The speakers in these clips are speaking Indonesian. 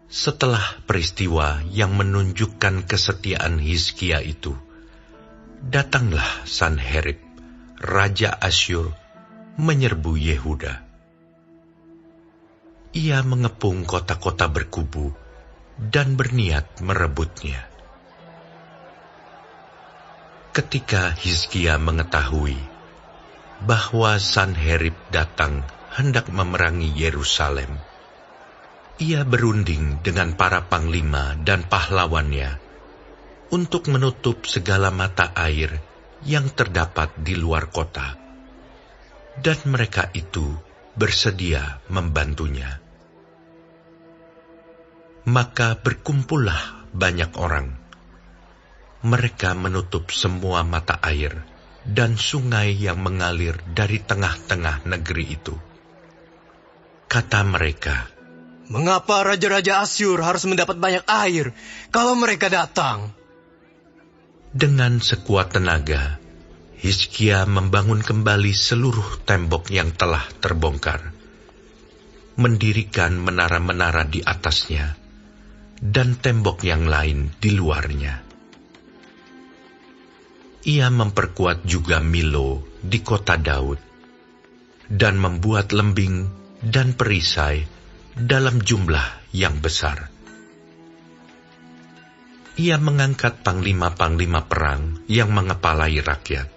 Setelah peristiwa yang menunjukkan kesetiaan Hizkia itu, datanglah Sanherib, Raja Asyur, menyerbu Yehuda. Ia mengepung kota-kota berkubu dan berniat merebutnya. Ketika Hizkia mengetahui bahwa Sanherib datang hendak memerangi Yerusalem, ia berunding dengan para panglima dan pahlawannya untuk menutup segala mata air yang terdapat di luar kota, dan mereka itu bersedia membantunya. Maka berkumpullah banyak orang. Mereka menutup semua mata air dan sungai yang mengalir dari tengah-tengah negeri itu. Kata mereka, "Mengapa raja-raja Asyur harus mendapat banyak air kalau mereka datang?" Dengan sekuat tenaga, Hizkia membangun kembali seluruh tembok yang telah terbongkar, mendirikan menara-menara di atasnya, dan tembok yang lain di luarnya. Ia memperkuat juga Milo di kota Daud, dan membuat lembing dan perisai dalam jumlah yang besar. Ia mengangkat panglima-panglima perang yang mengepalai rakyat,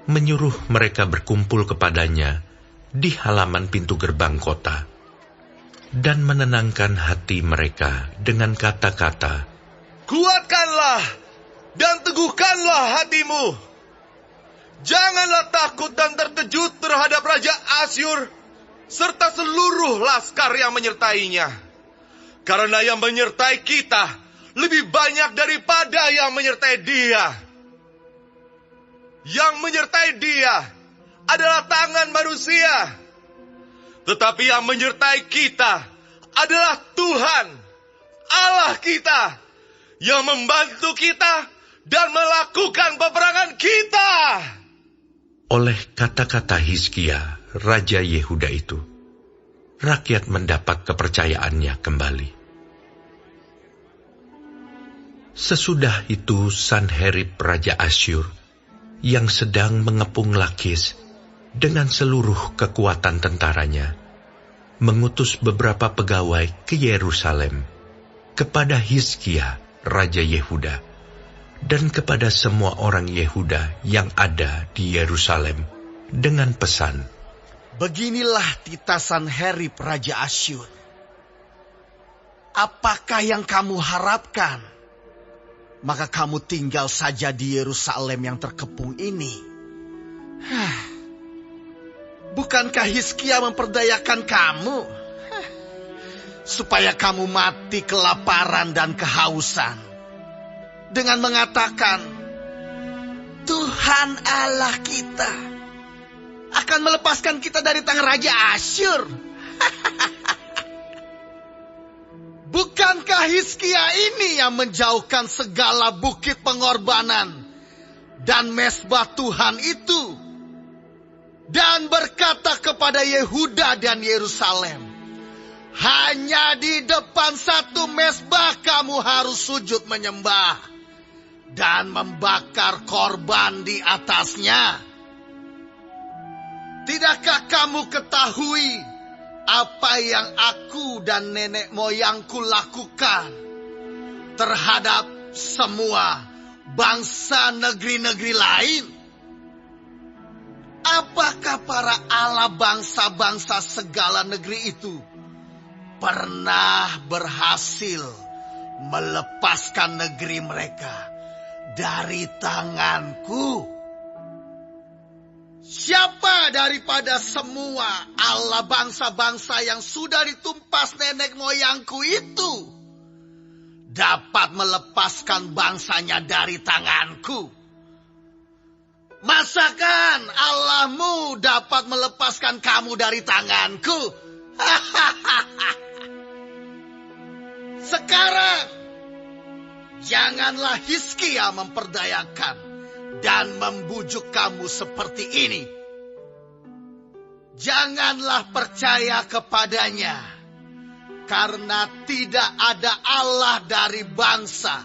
menyuruh mereka berkumpul kepadanya di halaman pintu gerbang kota, dan menenangkan hati mereka dengan kata-kata, "Kuatkanlah dan teguhkanlah hatimu. Janganlah takut dan terkejut terhadap Raja Asyur serta seluruh laskar yang menyertainya. Karena yang menyertai kita lebih banyak daripada yang menyertai dia. Yang menyertai dia adalah tangan manusia, tetapi yang menyertai kita adalah Tuhan, Allah kita, yang membantu kita dan melakukan peperangan kita." Oleh kata-kata Hizkia, Raja Yehuda itu, rakyat mendapat kepercayaannya kembali. Sesudah itu Sanherib Raja Asyur, yang sedang mengepung Lakis dengan seluruh kekuatan tentaranya, mengutus beberapa pegawai ke Yerusalem, kepada Hizkia Raja Yehuda, dan kepada semua orang Yehuda yang ada di Yerusalem, dengan pesan, "Beginilah titah Sanherib Raja Asyur. Apakah yang kamu harapkan? Maka kamu tinggal saja di Yerusalem yang terkepung ini. Bukankah Hizkia memperdayakan kamu? Supaya kamu mati kelaparan dan kehausan, dengan mengatakan, 'Tuhan Allah kita akan melepaskan kita dari tangan Raja Asyur.' Bukankah Hizkia ini yang menjauhkan segala bukit pengorbanan dan mezbah Tuhan itu, dan berkata kepada Yehuda dan Yerusalem, 'Hanya di depan satu mezbah kamu harus sujud menyembah dan membakar korban di atasnya?' Tidakkah kamu ketahui apa yang aku dan nenek moyangku lakukan terhadap semua bangsa negeri-negeri lain? Apakah para Allah bangsa-bangsa segala negeri itu pernah berhasil melepaskan negeri mereka dari tanganku? Siapa daripada semua Allah bangsa-bangsa yang sudah ditumpas nenek moyangku itu dapat melepaskan bangsanya dari tanganku? Masakan Allahmu dapat melepaskan kamu dari tanganku? Sekarang, janganlah Hizkia memperdayakan dan membujuk kamu seperti ini. Janganlah percaya kepadanya, Karena tidak ada Allah dari bangsa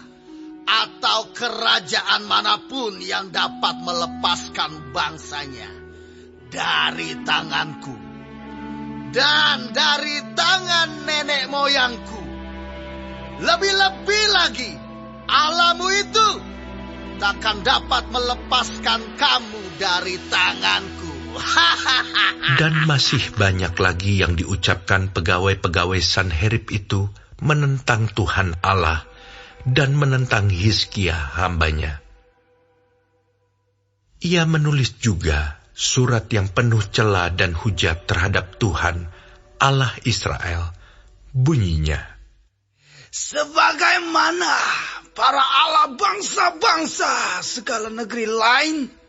atau kerajaan manapun yang dapat melepaskan bangsanya dari tanganku dan dari tangan nenek moyangku. Lebih-lebih lagi, Allahmu itu takkan dapat melepaskan kamu dari tanganku. Dan masih banyak lagi yang diucapkan pegawai-pegawai Sanherib itu menentang Tuhan Allah dan menentang Hizkia hambanya. Ia menulis juga surat yang penuh cela dan hujat terhadap Tuhan, Allah Israel. Bunyinya, sebagaimana para Allah bangsa-bangsa segala negeri lain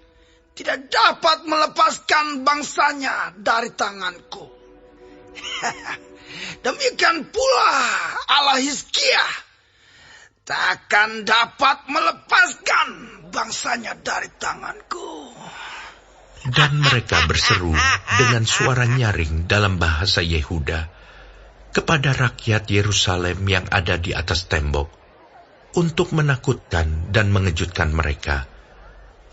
tidak dapat melepaskan bangsanya dari tanganku. Demikian pula Allah Hizkia takkan dapat melepaskan bangsanya dari tanganku. Dan mereka berseru dengan suara nyaring dalam bahasa Yehuda kepada rakyat Yerusalem yang ada di atas tembok untuk menakutkan dan mengejutkan mereka,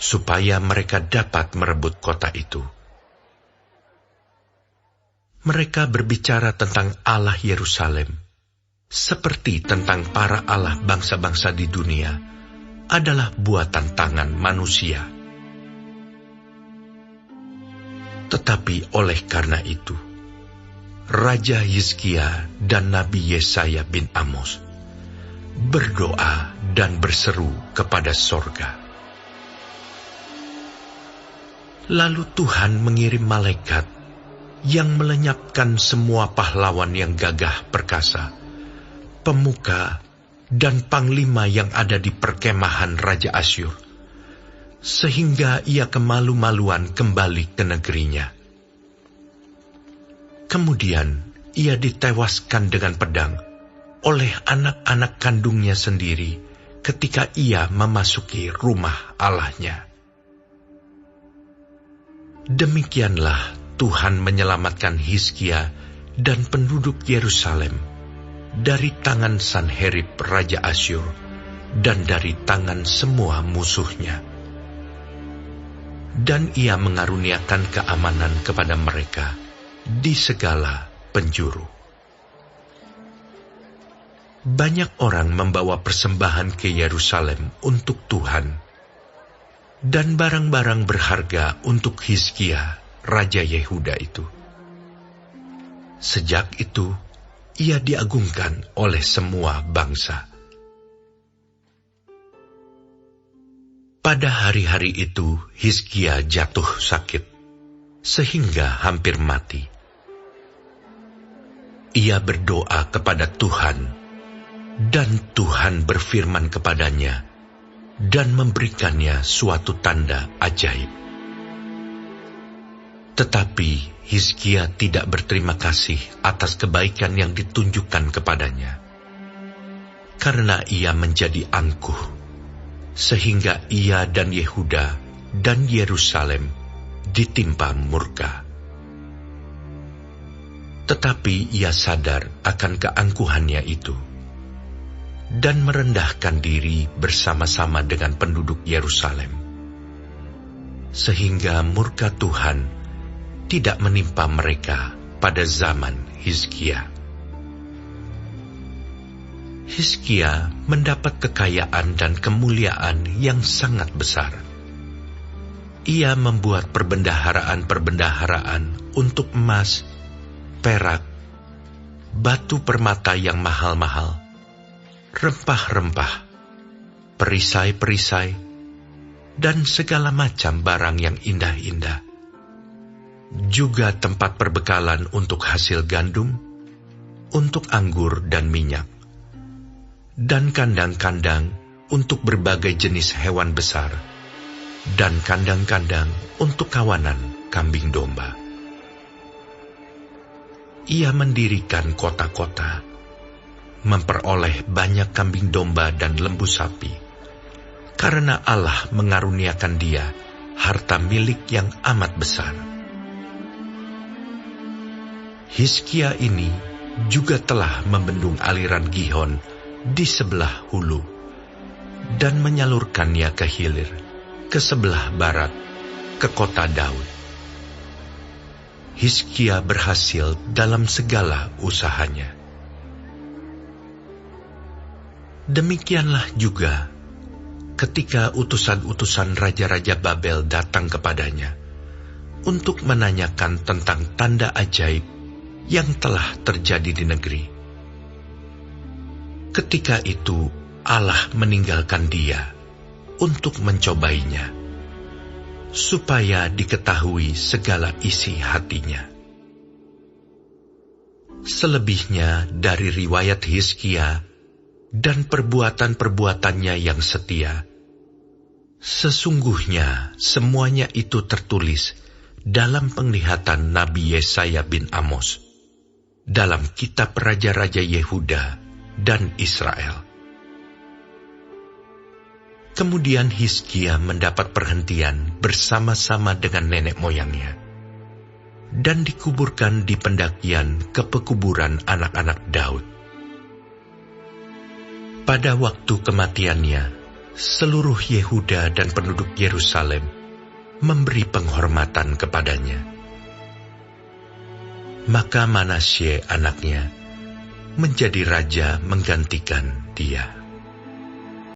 supaya mereka dapat merebut kota itu. Mereka berbicara tentang Allah Yerusalem, seperti tentang para Allah bangsa-bangsa di dunia, adalah buatan tangan manusia. Tetapi oleh karena itu, Raja Hizkia dan Nabi Yesaya bin Amos berdoa dan berseru kepada sorga. Lalu Tuhan mengirim malaikat yang melenyapkan semua pahlawan yang gagah perkasa, pemuka dan panglima yang ada di perkemahan Raja Asyur, sehingga ia kemalu-maluan kembali ke negerinya. Kemudian ia ditewaskan dengan pedang oleh anak-anak kandungnya sendiri ketika ia memasuki rumah Allahnya. Demikianlah Tuhan menyelamatkan Hizkia dan penduduk Yerusalem dari tangan Sanherib Raja Asyur dan dari tangan semua musuhnya. Dan ia mengaruniakan keamanan kepada mereka di segala penjuru. Banyak orang membawa persembahan ke Yerusalem untuk Tuhan dan barang-barang berharga untuk Hizkia, Raja Yehuda itu. Sejak itu, ia diagungkan oleh semua bangsa. Pada hari-hari itu, Hizkia jatuh sakit, sehingga hampir mati. Ia berdoa kepada Tuhan, dan Tuhan berfirman kepadanya, dan memberikannya suatu tanda ajaib. Tetapi Hizkia tidak berterima kasih atas kebaikan yang ditunjukkan kepadanya, karena ia menjadi angkuh, sehingga ia dan Yehuda dan Yerusalem ditimpa murka. Tetapi ia sadar akan keangkuhannya itu, dan merendahkan diri bersama-sama dengan penduduk Yerusalem, sehingga murka Tuhan tidak menimpa mereka pada zaman Hizkia. Hizkia mendapat kekayaan dan kemuliaan yang sangat besar. Ia membuat perbendaharaan-perbendaharaan untuk emas, perak, batu permata yang mahal-mahal, rempah-rempah, perisai-perisai, dan segala macam barang yang indah-indah. Juga tempat perbekalan untuk hasil gandum, untuk anggur dan minyak, dan kandang-kandang untuk berbagai jenis hewan besar, dan kandang-kandang untuk kawanan kambing domba. Ia mendirikan kota-kota, memperoleh banyak kambing domba dan lembu sapi, karena Allah mengaruniakan dia harta milik yang amat besar. Hizkia ini juga telah membendung aliran Gihon di sebelah hulu dan menyalurkannya ke hilir, ke sebelah barat, ke kota Daud. Hizkia berhasil dalam segala usahanya. Demikianlah juga ketika utusan-utusan raja-raja Babel datang kepadanya untuk menanyakan tentang tanda ajaib yang telah terjadi di negeri. Ketika itu Allah meninggalkan dia untuk mencobainya, supaya diketahui segala isi hatinya. Selebihnya dari riwayat Hizkia dan perbuatan-perbuatannya yang setia, sesungguhnya semuanya itu tertulis dalam penglihatan Nabi Yesaya bin Amos, dalam kitab Raja-Raja Yehuda dan Israel. Kemudian Hizkia mendapat perhentian bersama-sama dengan nenek moyangnya, dan dikuburkan di pendakian ke pekuburan anak-anak Daud. Pada waktu kematiannya, seluruh Yehuda dan penduduk Yerusalem memberi penghormatan kepadanya. Maka Manasye anaknya menjadi raja menggantikan dia.